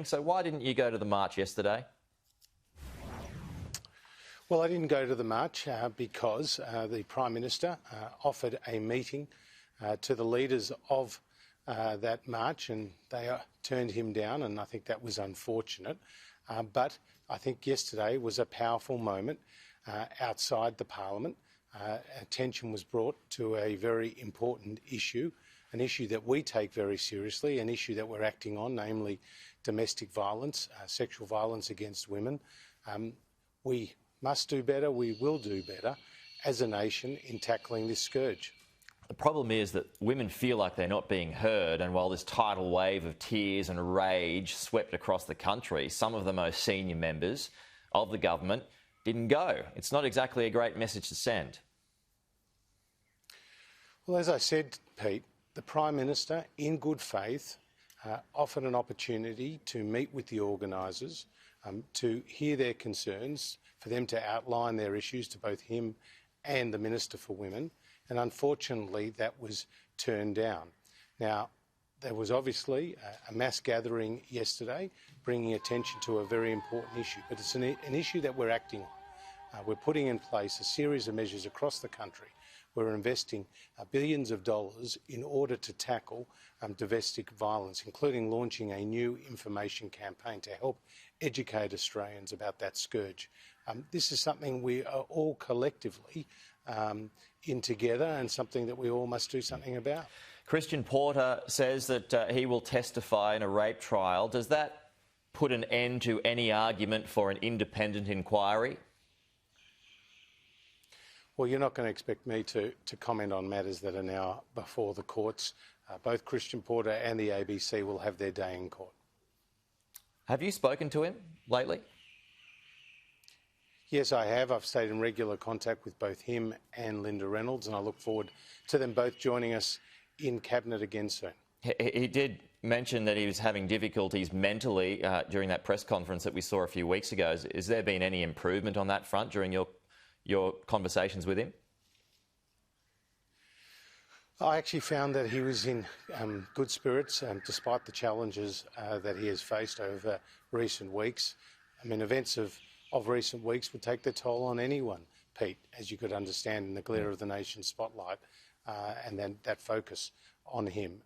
So why didn't you go to the march yesterday? Well, I didn't go to the march because the Prime Minister offered a meeting to the leaders of that march, and they turned him down, and I think that was unfortunate. But I think yesterday was a powerful moment outside the Parliament. Attention was brought to a very important issue, an issue that we take very seriously, an issue that we're acting on, namely domestic violence, sexual violence against women. We must do better, we will do better as a nation in tackling this scourge. The problem is that women feel like they're not being heard, and while this tidal wave of tears and rage swept across the country, some of the most senior members of the government didn't go. It's not exactly a great message to send. Well, as I said, Pete, the Prime Minister, in good faith, offered an opportunity to meet with the organisers, to hear their concerns, for them to outline their issues to both him and the Minister for Women, and unfortunately that was turned down. Now, there was obviously a mass gathering yesterday bringing attention to a very important issue, but it's an issue that we're acting on. We're putting in place a series of measures across the country. We're investing billions of dollars in order to tackle domestic violence, including launching a new information campaign to help educate Australians about that scourge. This is something we are all collectively in together, and something that we all must do something about. Christian Porter says that he will testify in a rape trial. Does that put an end to any argument for an independent inquiry? Well, you're not going to expect me to comment on matters that are now before the courts. Both Christian Porter and the ABC will have their day in court. Have you spoken to him lately? Yes, I have. I've stayed in regular contact with both him and Linda Reynolds, and I look forward to them both joining us in Cabinet again soon. He did mention that he was having difficulties mentally during that press conference that we saw a few weeks ago. Has there been any improvement on that front during your conversations with him? I actually found that he was in good spirits despite the challenges that he has faced over recent weeks. I mean, events of recent weeks would take their toll on anyone, Pete, as you could understand, in the glare of the nation's spotlight, and then that focus on him.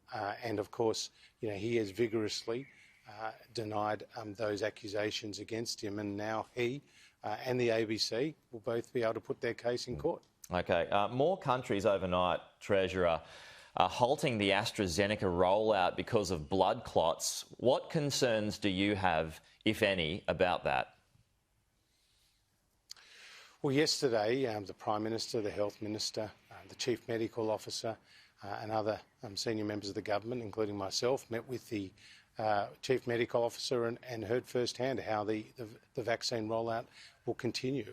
And of course, you know, he has vigorously denied those accusations against him, and now he and the ABC will both be able to put their case in court. Okay. More countries overnight, Treasurer, are halting the AstraZeneca rollout because of blood clots. What concerns do you have, if any, about that? Well, yesterday, the Prime Minister, the Health Minister, the Chief Medical Officer and other senior members of the government, including myself, met with the Chief Medical Officer and heard firsthand how the vaccine rollout will continue.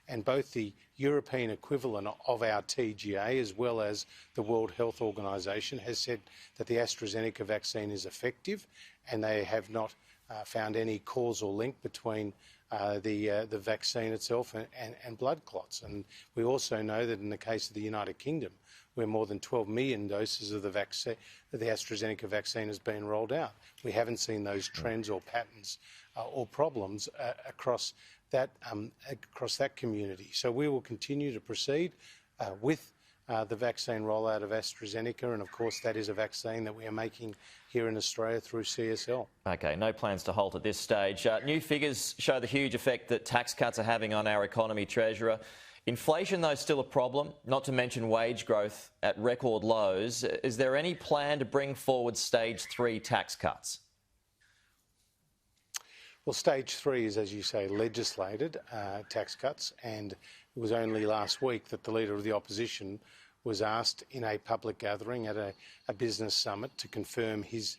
And both the European equivalent of our TGA as well as the World Health Organisation has said that the AstraZeneca vaccine is effective, and they have not found any causal link between the vaccine itself and blood clots. And we also know that in the case of the United Kingdom, where more than 12 million doses of the AstraZeneca vaccine has been rolled out, we haven't seen those trends or patterns or problems across that community. So we will continue to proceed with the vaccine rollout of AstraZeneca, and of course that is a vaccine that we are making here in Australia through CSL. Okay, no plans to halt at this stage. New figures show the huge effect that tax cuts are having on our economy, Treasurer. Inflation, though, is still a problem, not to mention wage growth at record lows. Is there any plan to bring forward stage 3 tax cuts? Well, stage 3 is, as you say, legislated tax cuts, and it was only last week that the Leader of the Opposition was asked in a public gathering at a business summit to confirm his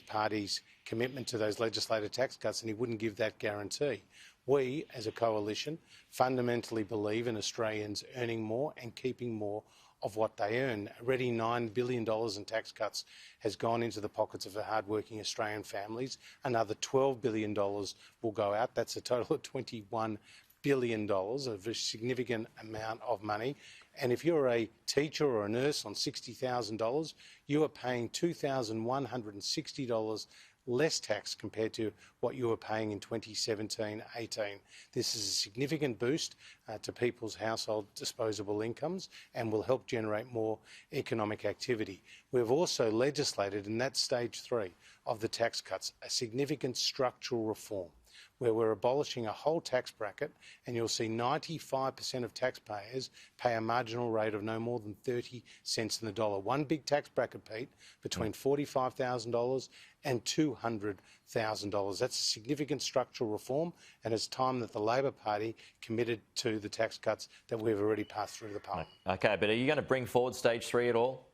party's commitment to those legislated tax cuts, and he wouldn't give that guarantee. We, as a coalition, fundamentally believe in Australians earning more and keeping more of what they earn. Already $9 billion in tax cuts has gone into the pockets of the hard-working Australian families. Another $12 billion will go out. That's a total of $21 billion, a very significant amount of money. And if you're a teacher or a nurse on $60,000, you are paying $2,160 less tax compared to what you were paying in 2017-18. This is a significant boost to people's household disposable incomes and will help generate more economic activity. We've also legislated, in that stage 3 of the tax cuts, a significant structural reform, where we're abolishing a whole tax bracket, and you'll see 95% of taxpayers pay a marginal rate of no more than 30 cents in the dollar. One big tax bracket, Pete, between $45,000 and $200,000. That's a significant structural reform, and it's time that the Labor Party committed to the tax cuts that we've already passed through the Parliament. OK, but are you going to bring forward stage 3 at all?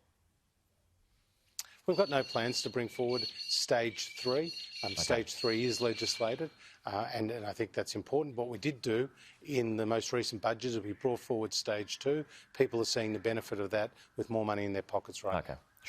We've got no plans to bring forward stage 3. Stage 3 is legislated, and I think that's important. What we did do in the most recent budget is we brought forward stage 2. People are seeing the benefit of that with more money in their pockets right now.